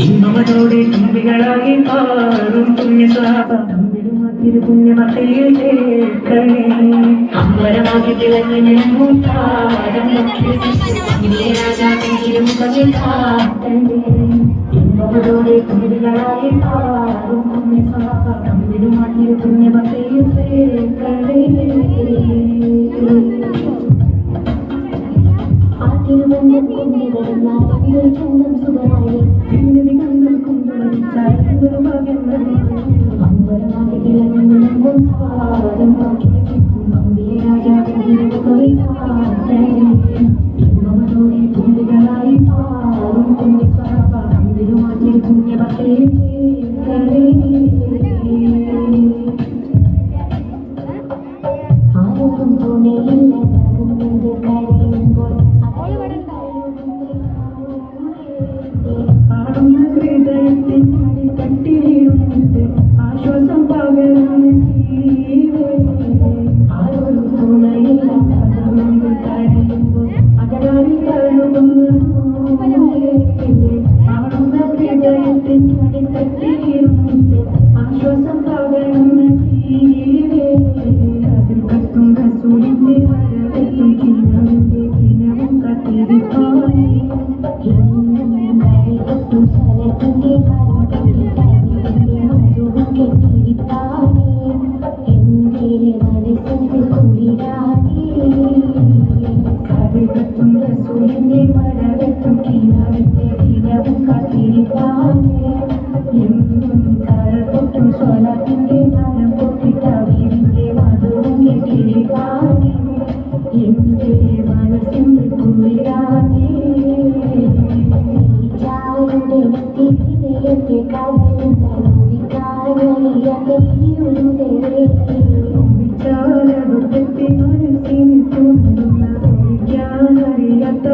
ഇന്നോടെ തുമ്പികളായി പാറും പുണ്യമത്തയിൽ ചേർക്കണേ അമ്പരമാക്കി തിളങ്ങി രാജാവിൻ തിരുമുഖമിൽ കാട്ടണേ ഇന്നോടെ തുമ്പികളായി പാറും പുണ്യമത്തയിൽ ചേർക്കണേ ആ തിരുവണ്ണ ചന്തം സുഖമായി കണ്ടം കൊണ്ടുവച്ചാൽ അമ്പരമാകെ തിളങ്ങും പാദം നോക്കി അമ്പിയ രാജാവിന്റെ കവിതോടെ തുമ്പികളായി പാറും കുഞ്ഞി സ്വറപ്പ അമ്പിരുമാറ്റിൽ കുഞ്ഞ പത്തയിൽ ചേർക്കണേ ആരോടും തുണയില്ല നകുന്നത് കരയുമ്പോൾ ആടുന്ന ഹൃദയത്തിൻ അടിത്തട്ടിലുണ്ട് ആശ്വാസം പകരുന്ന ആരോടും തുണയില്ല നകുന്നത് കരയുമ്പോൾ അകലാടി തഴുകുന്നു ആടുന്ന ഹൃദയത്തിൻ അടിത്തട്ടിലുണ്ട് ആശ്വാസം പകരുന്ന കത്തും റസൂലിന്റെ വരവെത്തും കിനാവിന്റെ കിനവും കത്തിരിപ്പാനേ കരകെട്ടും സ്ഥലത്തിന്റെ കരം കെട്ടിട്ടതിന്റെ മധുവും കെട്ടിരിപ്പാനേ എന്റെ മനസ്സിന്റെ കുളിരാനേ കരകെട്ടും റസൂലിന്റെ വരവെത്തും കിനാവിന്റെ കിനവും കത്തിരിപ്പാനേ എന്നും കരകെട്ടും സ്വലത്തിന്റെ കരം പൊട്ടിട്ടവിന്റെ മധുവും കെട്ടിരിപ്പാനേ എന്റെ മനസ്സിന്റെ കുളിരാനേ ഹൃദയത്തെ കലയുന്ന നോവിക്കാനറിയാതെ മനസ്സിനെ തോന്നുന്ന അറിയാത്ത